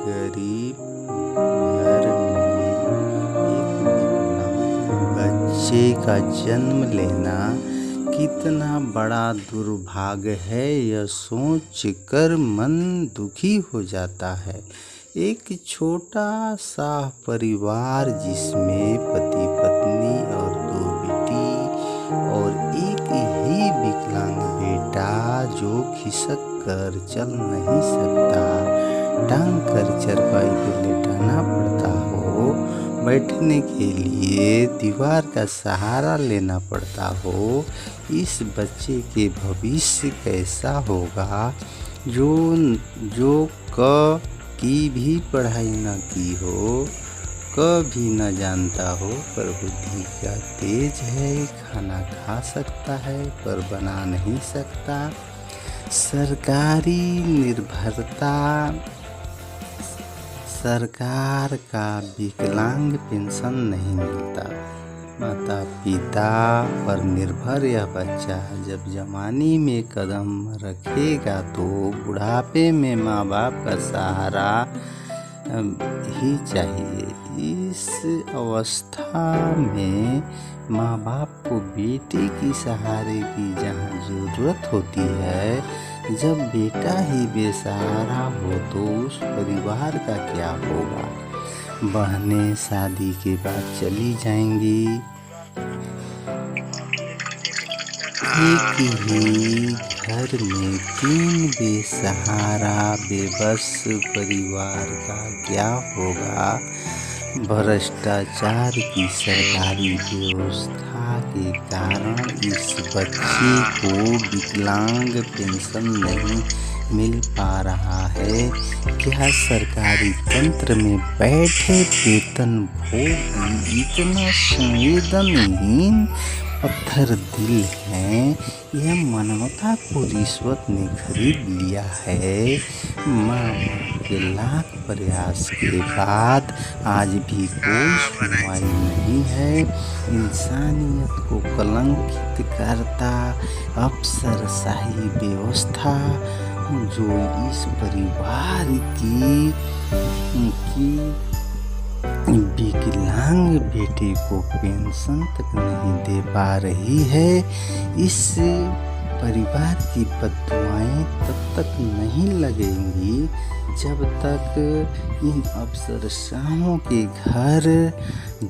गरीब घर में एक विकलांग बच्चे का जन्म लेना कितना बड़ा दुर्भाग्य है, यह सोच कर मन दुखी हो जाता है। एक छोटा सा परिवार जिसमें पति पत्नी और 2 बेटी और एक ही विकलांग बेटा जो खिसक कर चल नहीं सकता, टांग कर चरपाई पे लेटाना पड़ता हो, बैठने के लिए दीवार का सहारा लेना पड़ता हो। इस बच्चे के भविष्य कैसा होगा जो क की भी पढ़ाई न की हो, क भी न जानता हो, पर बुद्धि का तेज है, खाना खा सकता है पर बना नहीं सकता। सरकारी निर्भरता, सरकार का विकलांग पेंशन नहीं मिलता। माता पिता पर निर्भर यह बच्चा जब जवानी में कदम रखेगा तो बुढ़ापे में माँ बाप का सहारा ही चाहिए। इस अवस्था में माँ बाप को बेटे की सहारे की जहाँ ज़रूरत होती है, जब बेटा ही बेसहारा हो तो उस परिवार का क्या होगा। बहनें शादी के बाद चली जाएंगी, एक ही घर में 3 बेसहारा बेबस परिवार का क्या होगा। भ्रष्टाचार की सरकारी व्यवस्था के कारण इस बच्चे को विकलांग पेंशन नहीं मिल पा रहा है। क्या सरकारी तंत्र में बैठे वेतनभोगी इतना संवेदनहीन पत्थर दिल हैं? यह मानवता को रिश्वत ने खरीद लिया है। माँ बाप के लाख प्रयास के बाद आज भी कोई सुनवाई नहीं है। इंसानियत को कलंकित करता अफसरशाही व्यवस्था जो इस परिवार की विकलांग बेटे को पेंशन तक नहीं दे पा रही है। इस परिवार की बददुआएं तब तक नहीं लगेंगी जब तक इन अफसरशाहों के घर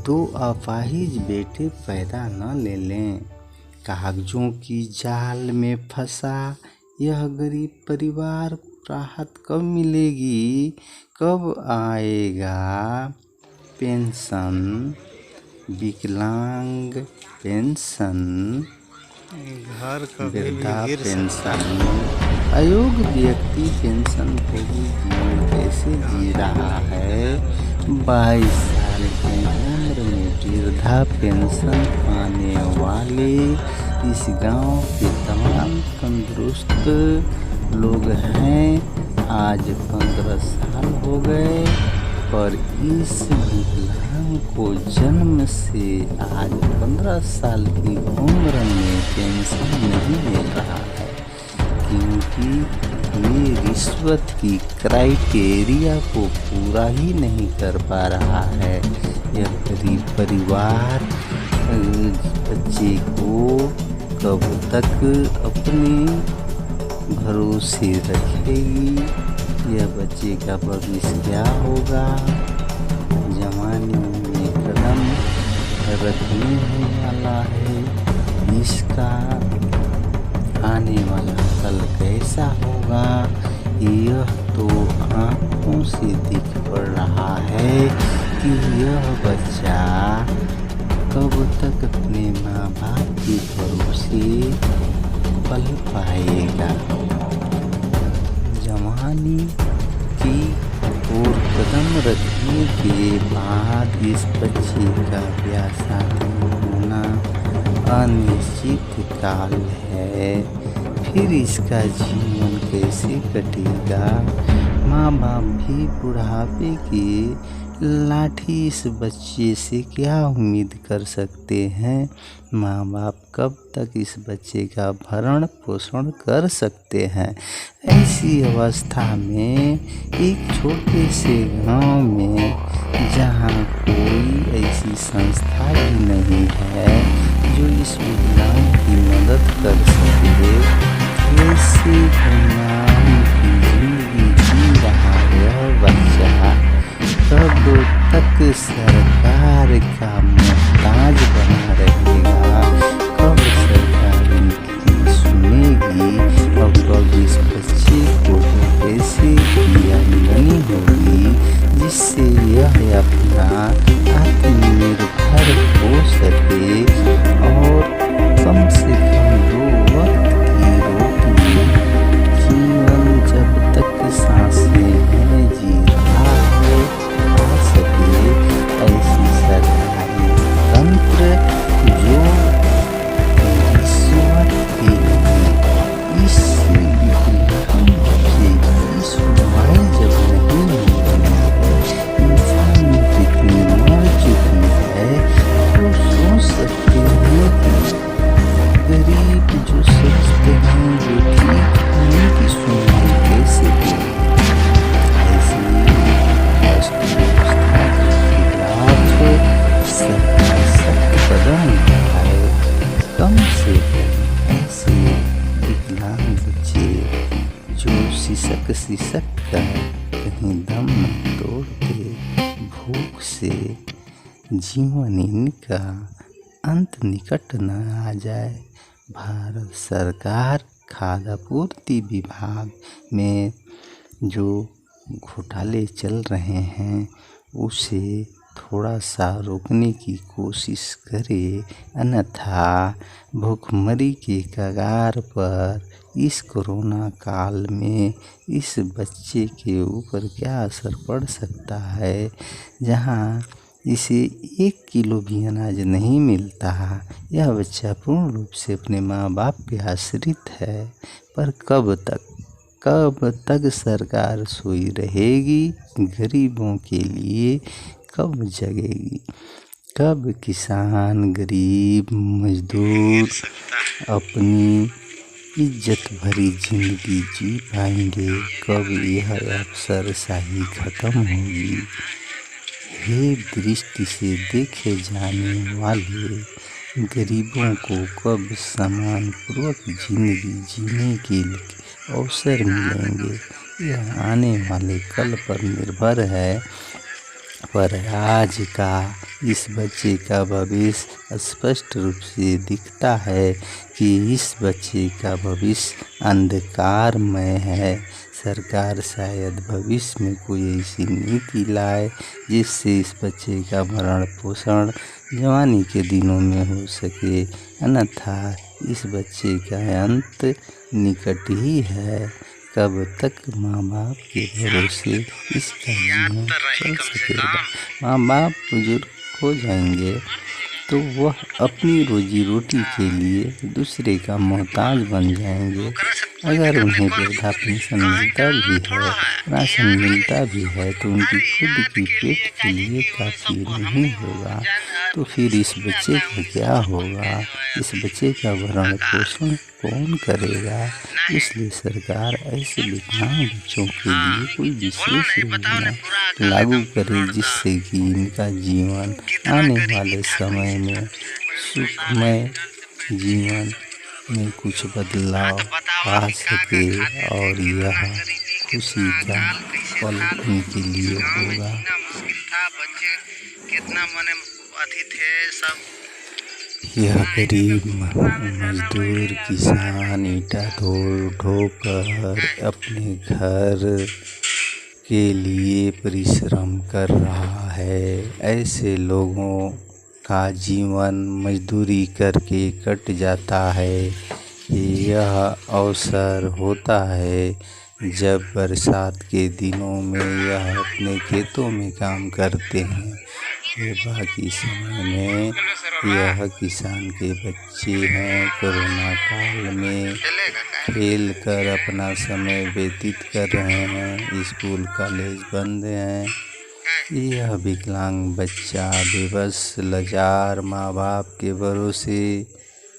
2 अपाहिज बेटे पैदा न ले लें। कागजों की जाल में फंसा यह गरीब परिवार राहत कब मिलेगी, कब आएगा पेंशन, विकलांग पेंशन, वृद्धा पेंशन। अयोग्य व्यक्ति पेंशन भोगी जीवन कैसे जी रहा है। 22 साल की उम्र में वृद्धा पेंशन पाने वाले इस गांव के तमाम तंदुरुस्त लोग हैं। आज 15 साल हो गए पर इस विकलांग को जन्म से आज 15 साल की उम्र में पेंशन नहीं मिल रहा है, क्योंकि ये रिश्वत की क्राइटेरिया को पूरा ही नहीं कर पा रहा है। यह गरीब परिवार बच्चे को कब तक अपने भरोसे रखेगी। यह बच्चे का भविष्य क्या होगा। जवानी में कदम रखने वाला है, इसका आने वाला कल कैसा होगा यह तो आँखों से दिख पड़ रहा है कि यह बच्चा कब तक अपने माँ बाप के भरोसे पल पाएगा। जवानी की ओर कदम रखने के बाद इस बच्चे का ब्याह शादी होना अनिश्चित काल है। फिर इसका जीवन कैसे कटेगा। माँ बाप भी बुढ़ापे के लाठी इस बच्चे से क्या उम्मीद कर सकते हैं? माँ बाप कब तक इस बच्चे का भरण पोषण कर सकते हैं? ऐसी अवस्था में एक छोटे से गांव में, जहां कोई ऐसी संस्था भी नहीं है जो इस विकलांग की मदद कर सके, ऐसे गुमनाम की जिंदगी जी रहा यह बच्चा कब तक सरकार का मोहताज बना रहेगा? कब सरकार इनकी सुनेगी? और कब इस बच्चे को ऐसे की आमदनी होगी जिससे यह अपना आत्मनिर्भर हो सके और कम से कम 2 वक्त की रोटी, जीवन जब तक सांसें हैं जी रहा है, खा सके? ऐसी सरकारी तंत्र जो रिश्वत के लिए इस मोबाइल जब नहीं बनी है, इंसान जितनी मर चुकी है, तो सोच सकते हैं कि गरीब जो सोचते हैं जो ठीक होने की सुनवाई कैसे करें? ऐसी अवस्था के खिलाफ सरकार सख्त कदम उठाए। कम से कम ऐसे विकलांग बच्चे जो सिसक कर कहीं दम न तोड़ दे, भूख से जीवन इनका अंत निकट न आ जाए। भारत सरकार खाद्य आपूर्ति विभाग में जो घोटाले चल रहे हैं उसे थोड़ा सा रोकने की कोशिश करे, अन्यथा भूखमरी के कगार पर इस कोरोना काल में इस बच्चे के ऊपर क्या असर पड़ सकता है, जहां इसे 1 किलो भी अनाज नहीं मिलता। यह बच्चा पूर्ण रूप से अपने माँ बाप पे आश्रित है। पर कब तक सरकार सोई रहेगी? गरीबों के लिए कब जगेगी? कब किसान, गरीब, मजदूर अपनी इज्जत भरी जिंदगी जी पाएंगे? कब यह अफसरशाही खत्म होगी? हे दृष्टि से देखे जाने वाले, गरीबों को कब सम्मानपूर्वक जिंदगी जीने के अवसर मिलेंगे? यह आने वाले कल पर निर्भर है। पर आज का इस बच्चे का भविष्य स्पष्ट रूप से दिखता है कि इस बच्चे का भविष्य अंधकारमय है। सरकार शायद भविष्य में कोई ऐसी नीति लाए जिससे इस बच्चे का भरण पोषण जवानी के दिनों में हो सके, अन्यथा इस बच्चे का अंत निकट ही है। कब तक माँ बाप के भरोसे इसका जीवन चल सकेगा? माँ बाप बुजुर्ग हो जाएंगे तो वह अपनी रोजी रोटी के लिए दूसरे का मोहताज बन जाएंगे। अगर उन्हें वृद्धा पेंशन मिलता भी है, राशन मिलता भी है, तो उनकी खुद की पेट के लिए काफ़ी नहीं होगा। तो फिर इस बच्चे का क्या होगा? इस बच्चे का भरण पोषण कौन करेगा? इसलिए सरकार ऐसे विकलांग बच्चों के लिए कोई विशेष योजना लागू करे जिससे कि इनका जीवन आने वाले समय में सुखमय जीवन में कुछ बदलाव आ सके और यह खुशी का पल उनके लिए होगा। यह गरीब मजदूर किसान ईंटा ढोकर अपने घर के लिए परिश्रम कर रहा है। ऐसे लोगों का जीवन मजदूरी करके कट जाता है। यह अवसर होता है जब बरसात के दिनों में यह अपने खेतों में काम करते हैं। ये बाकी समय में यह किसान के बच्चे हैं। कोरोना काल में खेल कर अपना समय व्यतीत कर रहे हैं। स्कूल कॉलेज बंद हैं। यह विकलांग बच्चा बेबस लाचार माँ बाप के भरोसे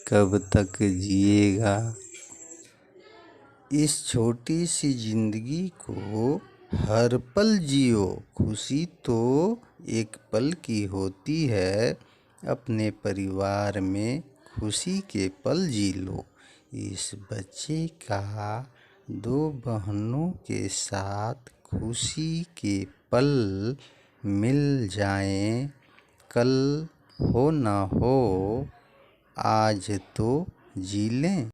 कब तक जिएगा। इस छोटी सी जिंदगी को हर पल जियो, खुशी तो एक पल की होती है, अपने परिवार में खुशी के पल जी लो। इस बच्चे का 2 बहनों के साथ खुशी के पल मिल जाएं, कल हो ना हो आज तो जी लें।